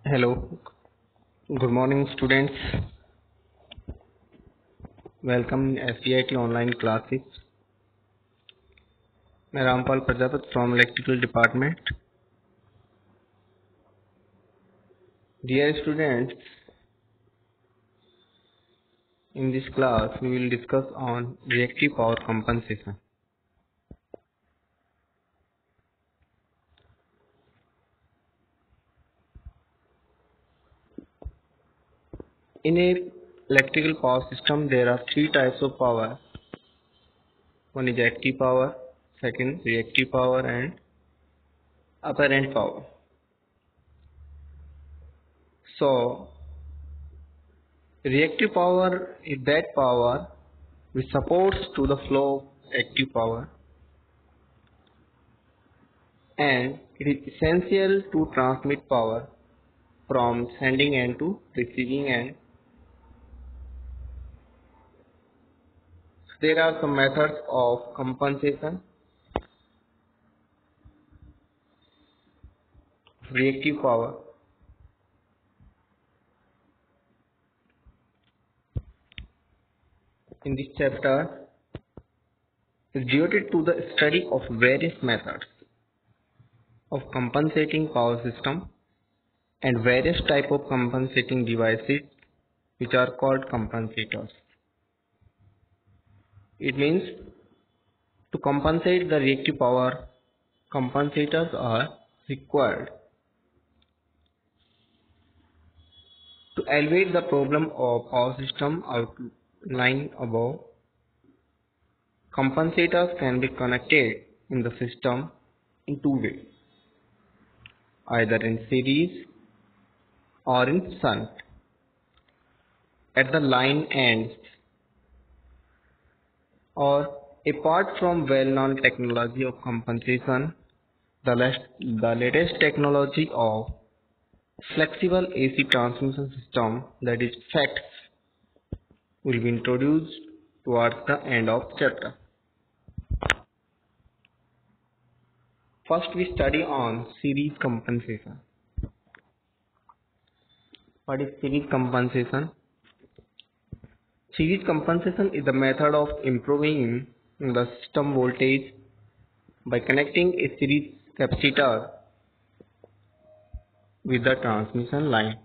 Hello, good morning students. Welcome in SCIT online classes. मैं Rampal Prajapat from electrical department. Dear students, in this class we will discuss on reactive power compensation. In a electrical power system there are three types of power. One is active power, second reactive power and apparent power. So reactive power is that power which supports to the flow of active power, and it is essential to transmit power from sending end to receiving end. There are some methods of compensation. Reactive power. In this chapter is devoted to the study of various methods of compensating power system and various type of compensating devices which are called compensators. It means to compensate the reactive power, compensators are required. To alleviate the problem of power system outlined above, compensators can be connected in the system in two ways, either in series or in shunt. At the line ends, or apart from well-known technology of compensation, the latest technology of flexible AC transmission system, that is FACTS, will be introduced towards the end of chapter. First we study on series compensation. What is series compensation? Series compensation is the method of improving the system voltage by connecting a series capacitor with the transmission line.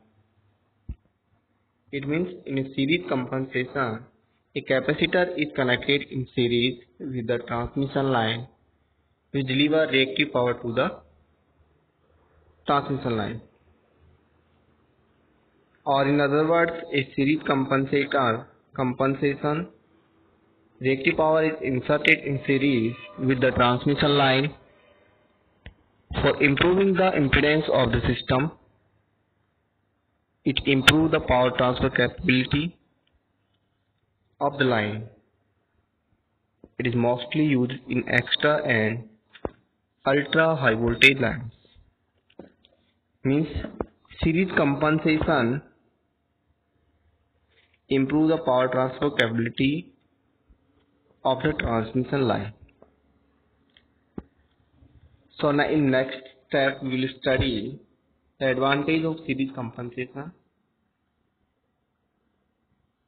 It means in a series compensation, a capacitor is connected in series with the transmission line which deliver reactive power to the transmission line. Or in other words, a series compensation, reactive power is inserted in series with the transmission line for improving the impedance of the system. It improves the power transfer capability of the line. It is mostly used in extra and ultra high voltage lines. Means series compensation improve the power transfer capability of the transmission line. So now in next step we will study the advantage of series compensation.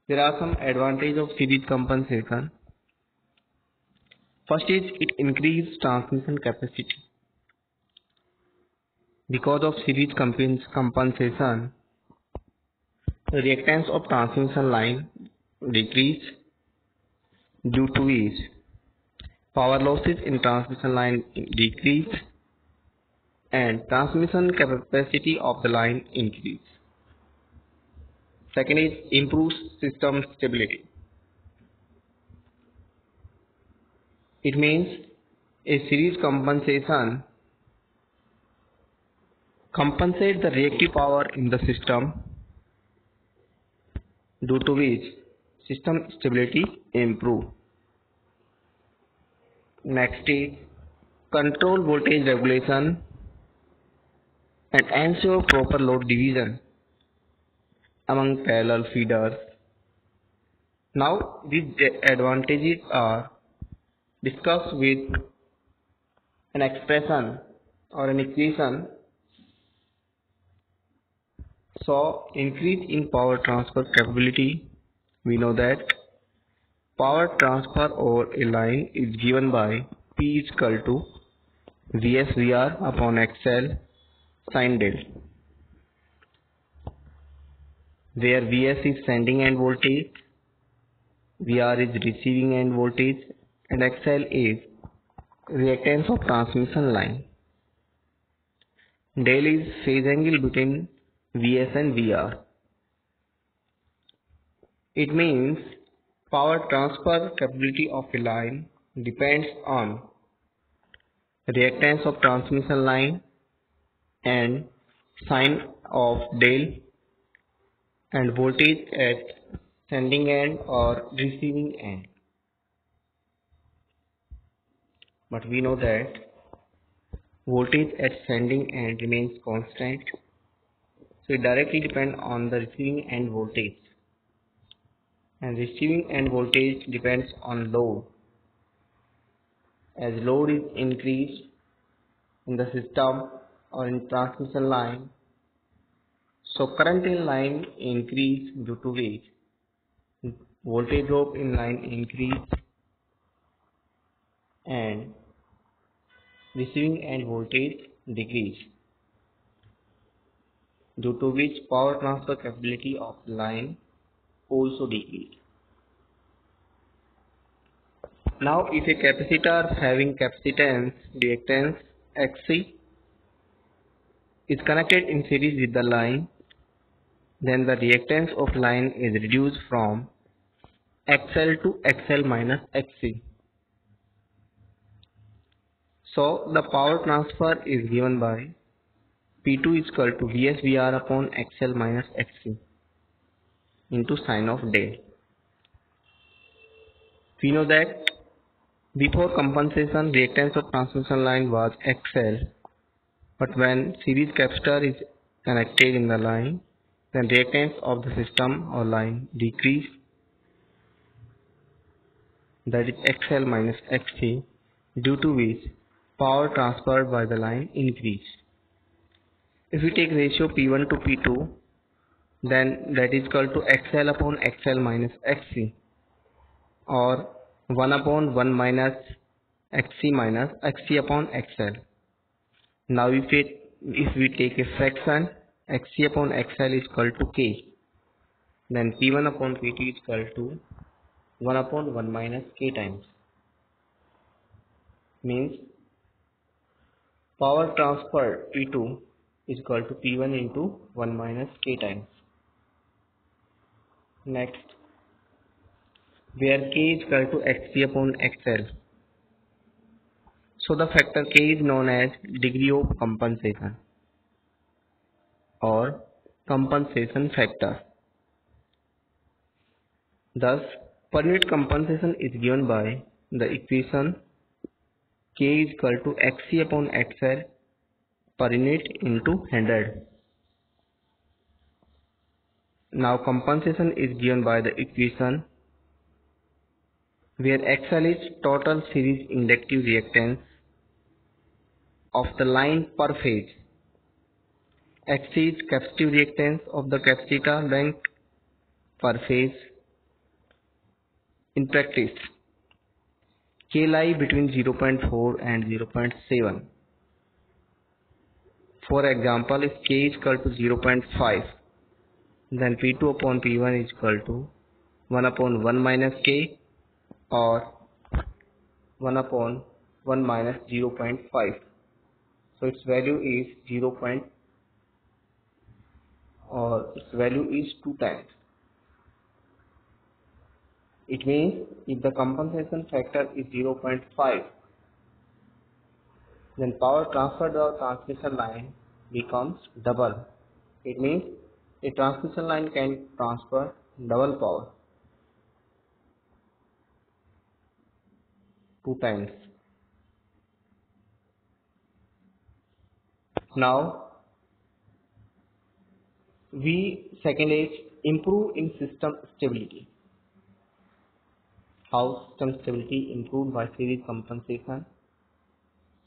There are some advantages of series compensation. First is it increases transmission capacity. Because of series compensation, the reactance of transmission line decrease, due to which power losses in transmission line decrease and transmission capacity of the line increase. Second is improves system stability. It means a series compensation compensate the reactive power in the system, due to which system stability improve. Next is control voltage regulation and ensure proper load division among parallel feeders. Now these advantages are discussed with an expression or an equation So increase in power transfer capability, we know that power transfer over a line is given by P is equal to VSVR upon XL sin del, where Vs is sending end voltage, Vr is receiving end voltage, and XL is reactance of transmission line. Del is phase angle between Vs and Vr. It means power transfer capability of a line depends on reactance of transmission line and sine of del and voltage at sending end or receiving end. But we know that voltage at sending end remains constant, so it directly depends on the receiving end voltage, and receiving end voltage depends on load. As load is increased in the system or in transmission line, so current in line increase, due to which voltage drop in line increase and receiving end voltage decrease, due to which power transfer capability of line also decrease. Now if a capacitor having capacitance reactance Xc is connected in series with the line, then the reactance of line is reduced from XL to XL minus Xc. So the power transfer is given by P2 is equal to VSVR upon XL minus Xc into sine of del. We know that before compensation reactance of transmission line was XL, but when series capacitor is connected in the line, then reactance of the system or line decrease, that is XL minus Xc, due to which power transferred by the line increase. If we take ratio P1 to P2, then that is equal to XL upon XL minus Xc, or 1 upon 1 minus Xc minus Xc upon XL. Now if we take a fraction, Xc upon XL is equal to K, then P1 upon P2 is equal to 1 upon 1 minus K times. Means power transfer P2 is equal to P1 into 1 minus K times. Next, where K is equal to Xc upon XL. So the factor K is known as degree of compensation or compensation factor. Thus, per unit compensation is given by the equation K is equal to Xc upon XL per unit into 100. Now compensation is given by the equation where XL is total series inductive reactance of the line per phase, Xc is capacitive reactance of the capacitor bank per phase. In practice, K lie between 0.4 and 0.7. For example, if K is equal to 0.5, then P2 upon P1 is equal to 1 upon 1 minus K or 1 upon 1 minus 0.5. So its value is 2 times. It means if the compensation factor is 0.5, then power transferred to the transmission line becomes double. It means a transmission line can transfer double power, 2 times. Now second is improve in system stability. How system stability improved by series compensation?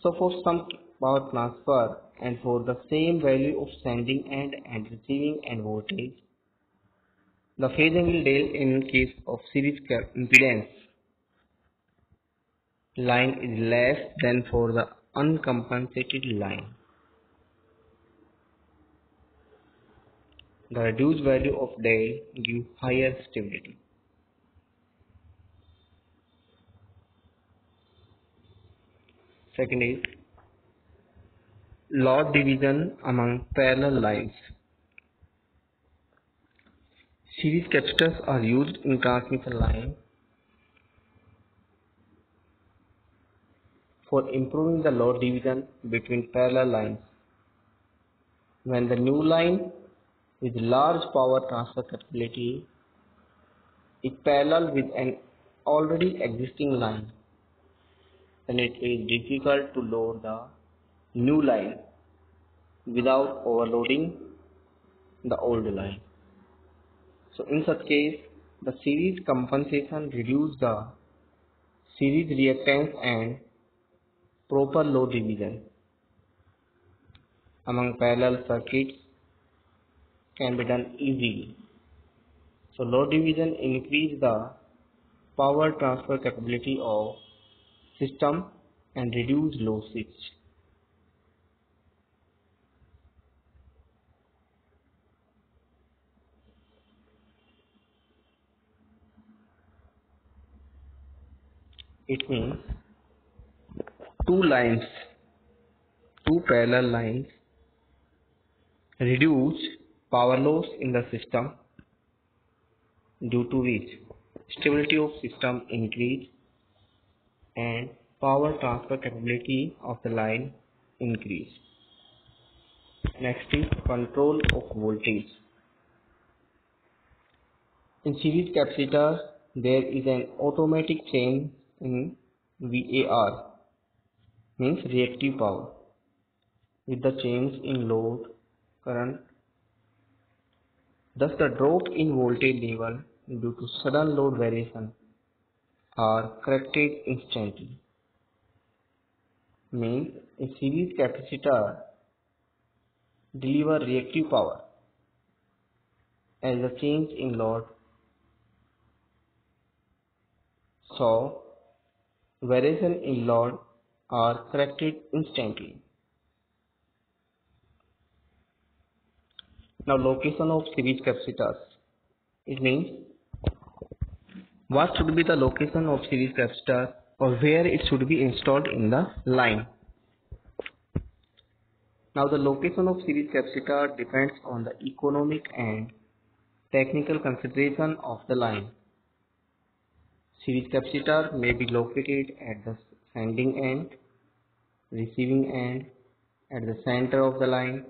So for some power transfer and for the same value of sending end and receiving end voltage, the phase angle del in case of series impedance line is less than for the uncompensated line. The reduced value of del gives higher stability. Second is loss division among parallel lines. Series capacitors are used in transmission line for improving the load division between parallel lines. When the new line with large power transfer capability is parallel with an already existing line, then it is difficult to load the new line without overloading the old line. So in such case, the series compensation reduces the series reactance and proper load division among parallel circuits can be done easily. So load division increase the power transfer capability of system and reduce losses. It means two parallel lines reduce power loss in the system, due to which stability of system increase and power transfer capability of the line increase. Next is control of voltage. In series capacitor, there is an automatic change in VAR, means reactive power, with the change in load current. Thus, the drop in voltage level due to sudden load variation are corrected instantly. Means a series capacitor deliver reactive power as the change in load, so variation in load are corrected instantly. Now location of series capacitors. It means what should be the location of series capacitor or where it should be installed in the line. Now the location of series capacitor depends on the economic and technical consideration of the line. Series capacitor may be located at the sending end, receiving end, at the center of the line.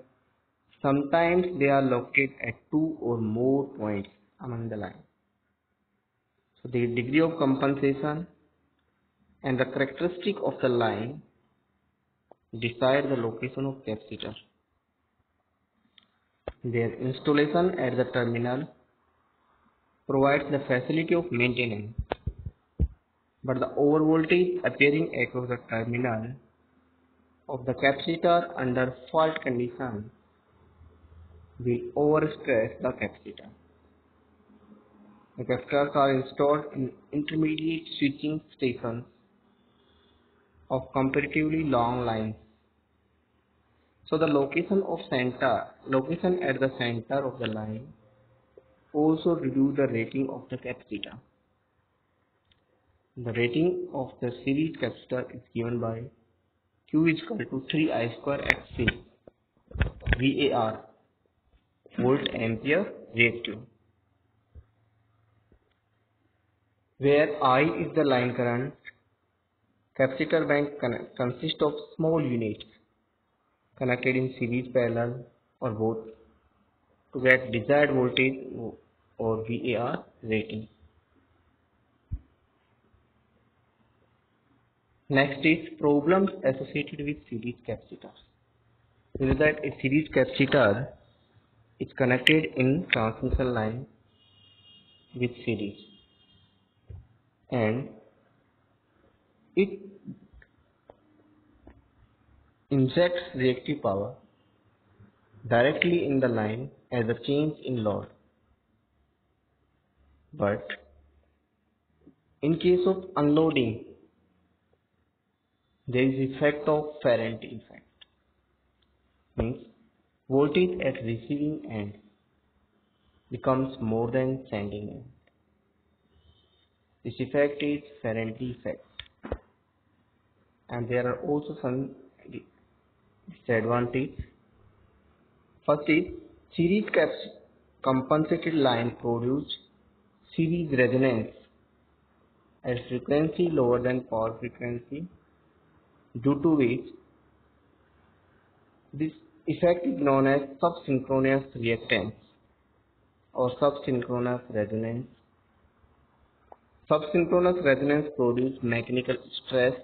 Sometimes they are located at two or more points among the line. So the degree of compensation and the characteristic of the line decide the location of capacitor. Their installation at the terminal provides the facility of maintenance, but the overvoltage appearing across the terminal of the capacitor under fault condition will overstress the capacitor. The capacitors are installed in intermediate switching stations of comparatively long lines. So the location at the center of the line also reduce the rating of the capacitor. The rating of the series capacitor is given by Q is equal to 3I square XC VAR, volt ampere reactive, where I is the line current. Capacitor bank consists of small units connected in series, parallel or both to get desired voltage or VAR rating. Next is problems associated with series capacitors. We know that a series capacitor is connected in transmission line with series, and it injects reactive power directly in the line as a change in load. But in case of unloading, there is effect of Faraday effect. Means voltage at receiving end becomes more than sending end. This effect is Faraday effect. And there are also some disadvantages. First is series compensated line produce series resonance at frequency lower than power frequency, due to which this effect is known as subsynchronous reactance or subsynchronous resonance. Subsynchronous resonance produces mechanical stress,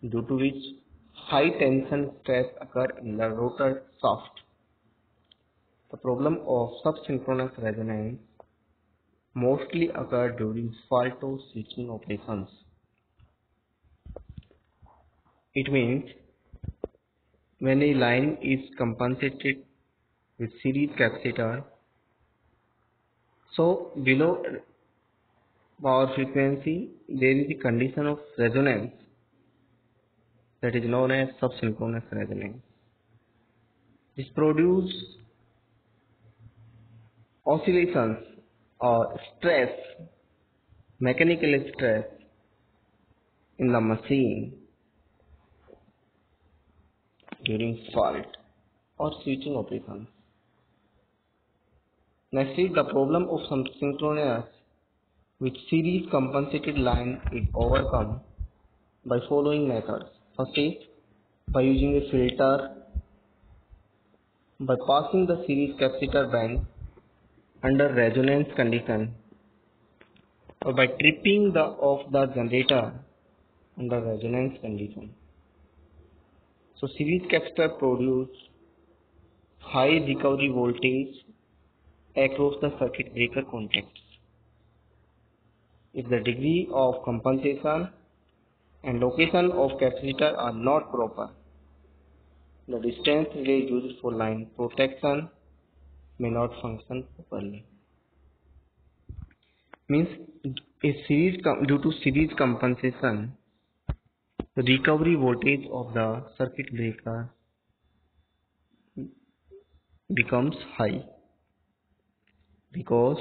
due to which high tension stress occur in the rotor shaft. The problem of subsynchronous resonance mostly occur during fault or switching operations. It means when a line is compensated with series capacitor, so below power frequency there is a condition of resonance that is known as subsynchronous resonance. This produces oscillations or stress, mechanical stress in the machine during fault or switching operations. Next is the problem of subsynchronous with series compensated line is overcome by following methods. First is by using a filter, by passing the series capacitor band under resonance condition, or by tripping off the generator under resonance condition. So series capacitor produce high recovery voltage across the circuit breaker contacts. If the degree of compensation and location of capacitor are not proper, the distance relay used for line protection may not function properly. Means due to series compensation, the recovery voltage of the circuit breaker becomes high because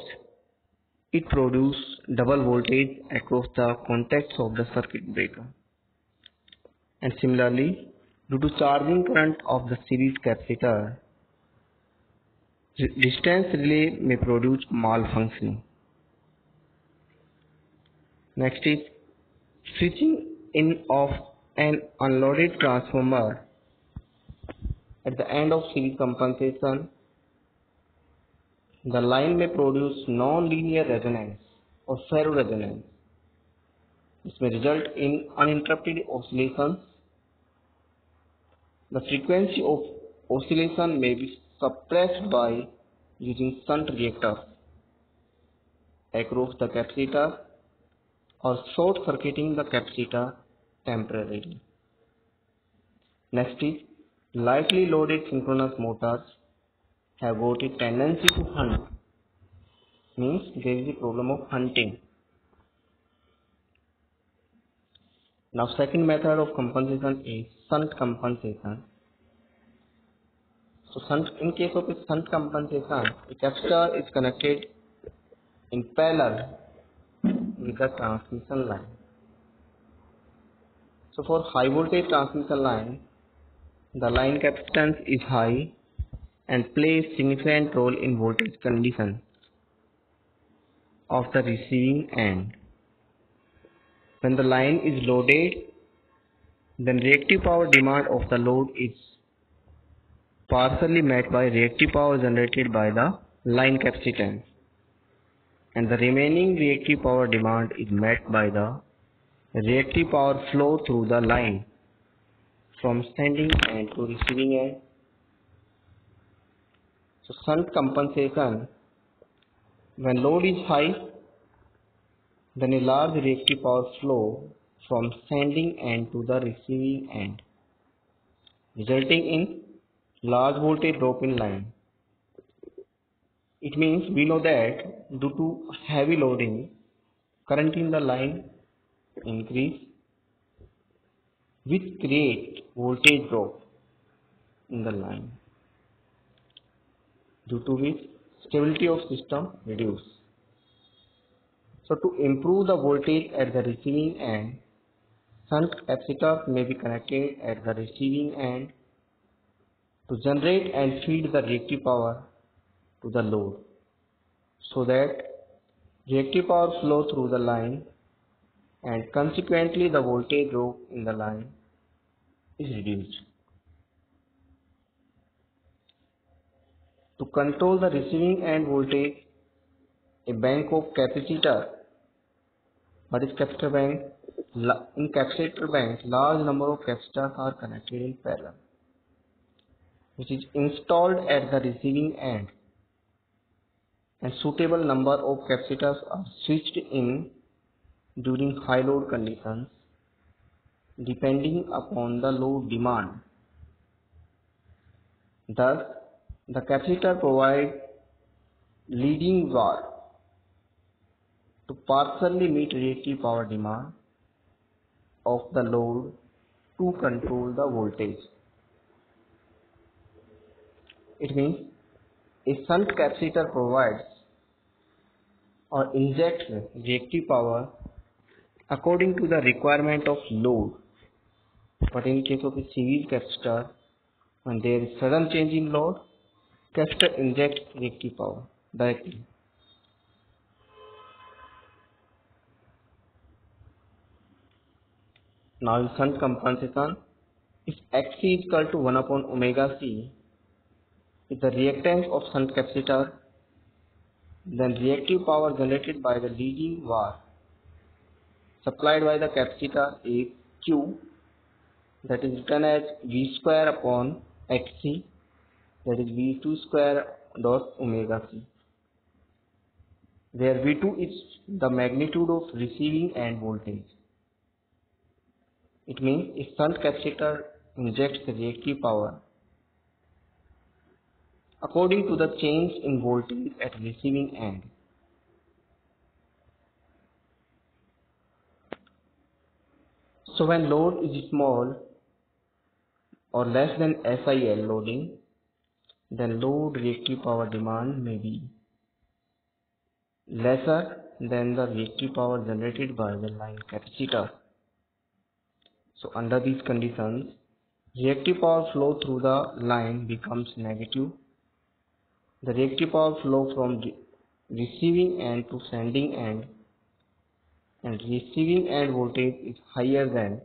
it produces double voltage across the contacts of the circuit breaker. And similarly, due to charging current of the series capacitor, distance relay may produce malfunctioning. Next is switching in of an unloaded transformer at the end of series compensation. The line may produce non-linear resonance or ferroresonance. This may result in uninterrupted oscillations. The frequency of oscillation may be suppressed by using shunt reactors across the capacitor or short circuiting the capacitor temporarily. Next is lightly loaded synchronous motors have got a tendency to hunt. Means there is a problem of hunting. Now second method of compensation is shunt compensation. So in case of a shunt compensation, a capacitor is connected in parallel with the transmission line. So for high voltage transmission line, the line capacitance is high and plays significant role in voltage condition of the receiving end. When the line is loaded, then reactive power demand of the load is partially met by reactive power generated by the line capacitance, and the remaining reactive power demand is met by the reactive power flow through the line from sending end to receiving end. So shunt compensation, when load is high, then a large reactive power flow from sending end to the receiving end. resulting in large voltage drop in line. It means we know that due to heavy loading, current in the line increase, which create voltage drop in the line, due to which stability of system reduce. So to improve the voltage at the receiving end, shunt capacitors may be connected at the receiving end to generate and feed the reactive power to the load, so that reactive power flow through the line and consequently the voltage drop in the line is reduced. To control the receiving end voltage, a bank of capacitor, what is capacitor bank? In capacitor bank, large number of capacitors are connected in parallel, which is installed at the receiving end, and suitable number of capacitors are switched in during high load conditions depending upon the load demand. Thus, the capacitor provides leading var to partially meet reactive power demand of the load to control the voltage. It means a shunt capacitor provides or injects reactive power according to the requirement of load. But in case of a series capacitor, when there is sudden change in load, capacitor injects reactive power directly. Now in shunt compensation, if Xc is equal to 1 upon omega C is the reactance of shunt capacitor, then reactive power generated by the leading var supplied by the capacitor is Q, that is written as V square upon Xc, that is V2 square dot omega C, where V2 is the magnitude of receiving end voltage. It means a shunt capacitor injects the reactive power according to the change in voltage at receiving end. So when load is small or less than SIL loading, then load reactive power demand may be lesser than the reactive power generated by the line capacitor. So under these conditions, reactive power flow through the line becomes negative. The reactive power flow from receiving end to sending end, and receiving end voltage is higher than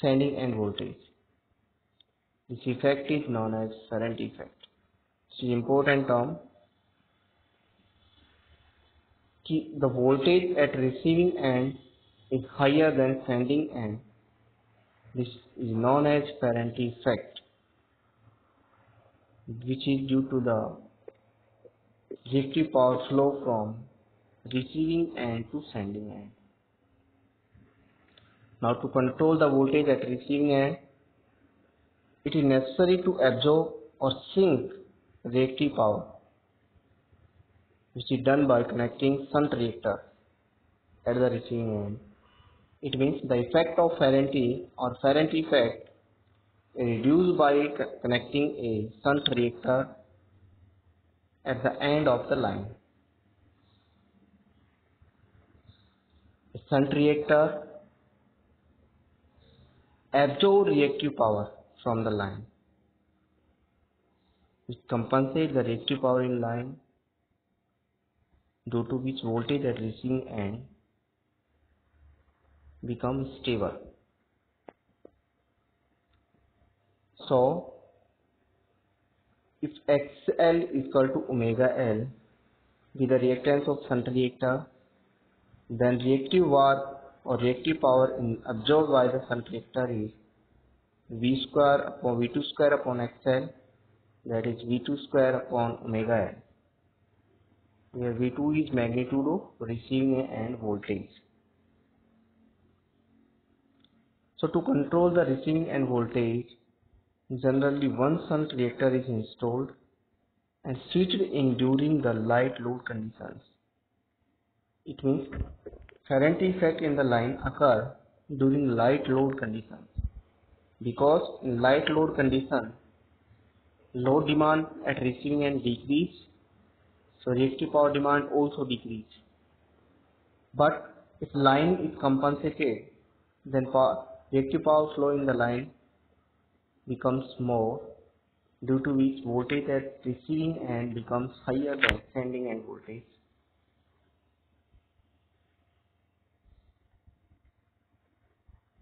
sending end voltage. This effect is known as Ferrand effect. This is important term. The voltage at receiving end is higher than sending end. This is known as Ferrand effect, which is due to the reactive power flow from receiving end to sending end. Now to control the voltage at receiving end, it is necessary to absorb or sink reactive power, which is done by connecting shunt reactor at the receiving end. It means the effect of Ferrand or Ferrand effect is reduced by connecting a shunt reactor at the end of the line. A shunt reactor absorbs reactive power from the line, which compensates the reactive power in line, due to which voltage at receiving end becomes stable. So if XL is equal to omega L with the reactance of shunt reactor, then reactive var or reactive power absorbed by the shunt reactor is V square upon V2 square upon XL, that is V2 square upon omega L, where V2 is magnitude of receiving end voltage. So to control the receiving end voltage, Generally, one shunt reactor is installed and switched in during the light load conditions. It means current effect in the line occur during light load conditions, because in light load condition, load demand at receiving end decrease, so reactive power demand also decrease. But if line is compensated, then reactive power flow in the line becomes more, due to which voltage at receiving end becomes higher than sending end voltage.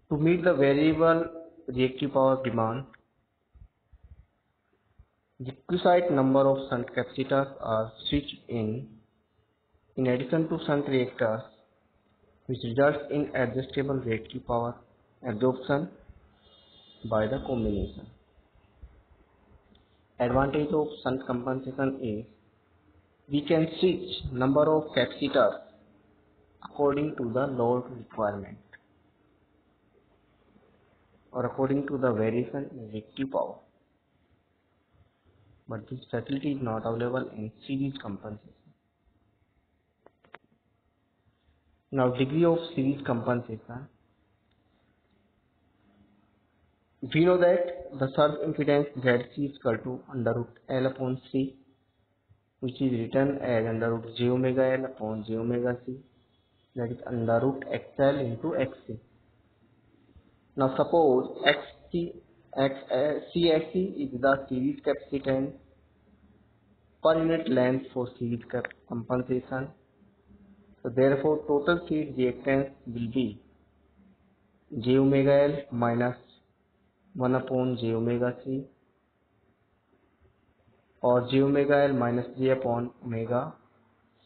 To meet the variable reactive power demand, requisite number of shunt capacitors are switched in addition to shunt reactors, which results in adjustable reactive power absorption by the combination. Advantage of shunt compensation is we can switch number of capacitors according to the load requirement or according to the variation in reactive power, but this facility is not available in series compensation. Now, degree of series compensation. We know that the surge impedance ZC is equal to under root L upon C, which is written as under root j omega L upon j omega C, that is under root XL into XC. Now suppose CXC is the series capacitance per unit length for series compensation. So therefore total series reactance will be j omega L minus 1 upon j omega C, or j omega L minus j upon omega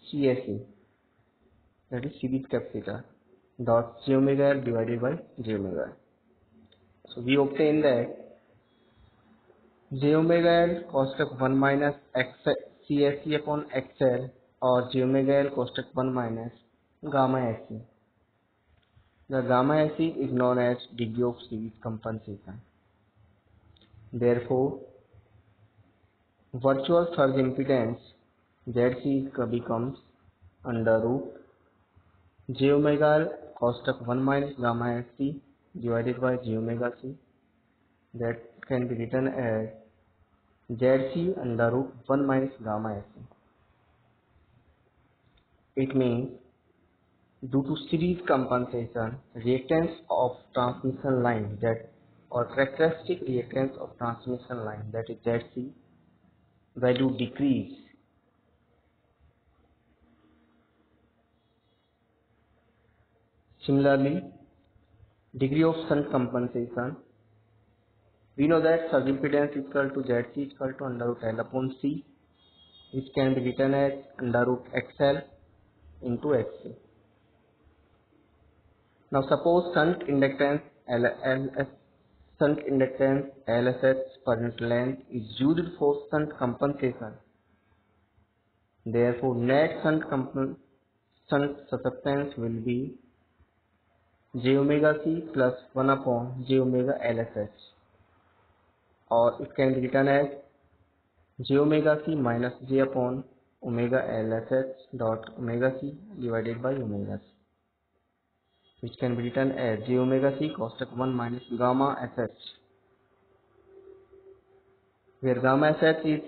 CSE, that is series capacitor, dot j omega L divided by j omega L. So we obtain that j omega L cosec 1 minus CSE upon XL, or j omega L cosec 1 minus gamma SE. The gamma SE is known as degree of series compensation. Therefore, virtual surge impedance ZC becomes under root j omega L cosec 1 minus gamma SE divided by j omega C, that can be written as ZC under root 1 minus gamma SE. It means due to series compensation, reactance of transmission line, that or characteristic reactance of transmission line, that is ZC, value decrease. Similarly, degree of shunt compensation, we know that surge impedance is equal to ZC is equal to under root L upon C, which can be written as under root XL into XC. Now suppose shunt inductance LSH per unit length is used for shunt compensation. Therefore, net shunt susceptance will be j omega C plus 1 upon j omega LSH, or it can be written as j omega C minus j upon omega LSH dot omega C divided by omega C, which can be written as j omega C cosec 1 minus gamma SH, where gamma SH is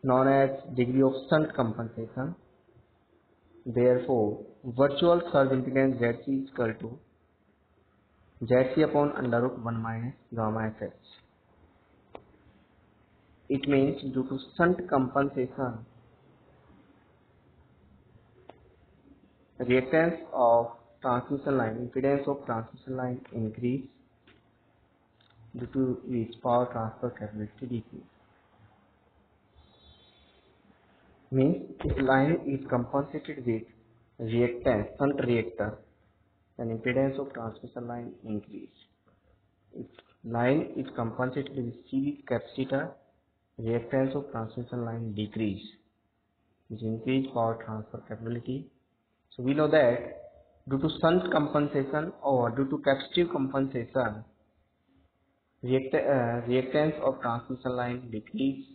known as degree of shunt compensation. Therefore, virtual surge impedance ZC is equal to ZC upon under root 1 minus gamma SH. It means due to shunt compensation, reactance of transmission line, impedance of transmission line increase, due to which power transfer capability decrease. Means if line is compensated with reactance, shunt reactor, then impedance of transmission line increase. If line is compensated with series capacitor, reactance of transmission line decrease, which increase power transfer capability. So we know that due to shunt compensation or due to capacitive compensation, Reactance of transmission line decrease,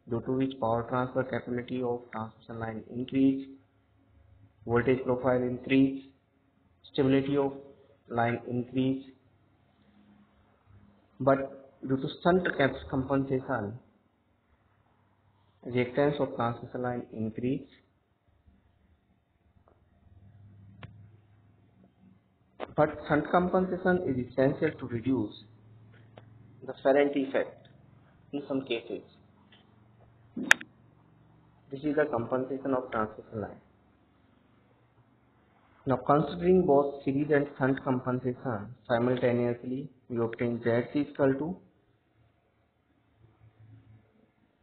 due to which power transfer capability of transmission line increase, voltage profile increase, stability of line increase. But due to shunt compensation, reactance of transmission line increase, but shunt compensation is essential to reduce the Ferranti effect in some cases. This is the compensation of transmission line. Now considering both series and shunt compensation simultaneously, we obtain ZC equal to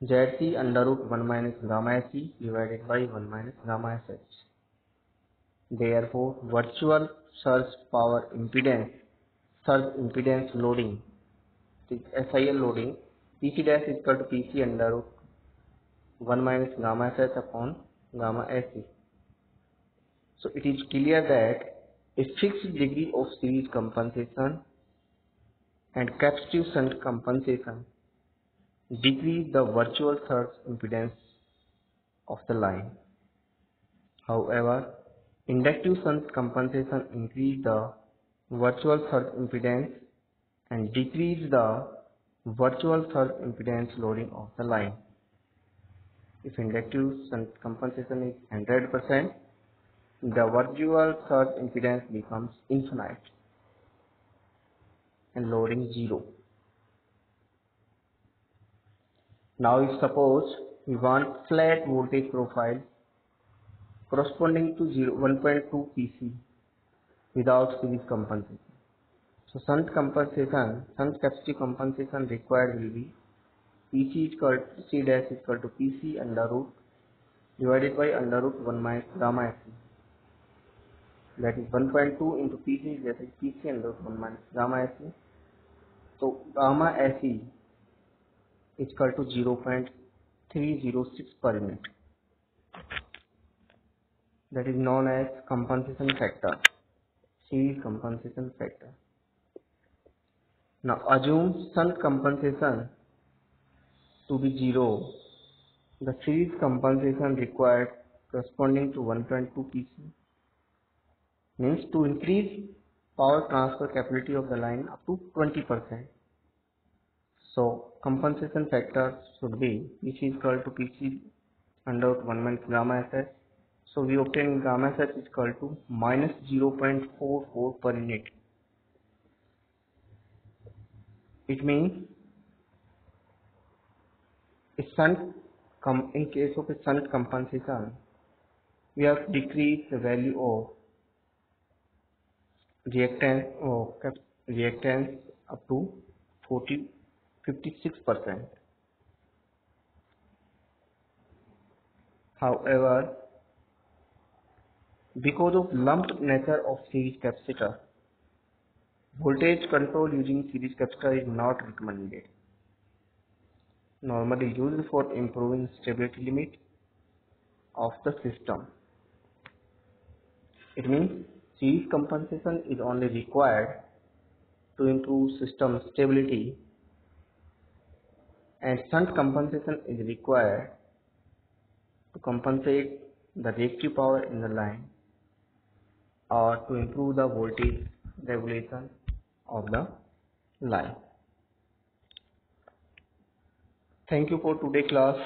ZC under root 1 minus gamma SE divided by 1 minus gamma SH. Therefore, virtual surge impedance loading, the SIL loading, PC dash is equal to PC under root 1 minus gamma SH upon gamma SE. So it is clear that a fixed degree of series compensation and capacitive shunt compensation decrease the virtual surge impedance of the line. However, inductive shunt compensation increase the virtual surge impedance and decrease the virtual surge impedance loading of the line. If inductive shunt compensation is 100%, the virtual surge impedance becomes infinite and loading 0. Now if suppose we want flat voltage profile corresponding to 1.2 PC without series compensation. So shunt capacitive compensation required will be PC equal to C dash equal to PC under root divided by under root 1 minus gamma SE. That is 1.2 into PC, that is PC under root 1 minus gamma SE. So gamma SE is equal to 0.306 per unit. That is known as compensation factor, series compensation factor. Now assume shunt compensation to be 0. The series compensation required corresponding to 1.2 PC means to increase power transfer capability of the line up to 20%. So compensation factor should be PC is equal to PC under 1 minus gamma SH. So we obtain gamma SH is equal to minus 0.44 per unit. It means in case of a shunt compensation, we have decreased the value of reactance up to 56%. However, because of lumped nature of series capacitor, voltage control using series capacitor is not recommended. Normally used for improving stability limit of the system. It means series compensation is only required to improve system stability, and shunt compensation is required to compensate the reactive power in the line or to improve the voltage regulation of the line. Thank you for today's class.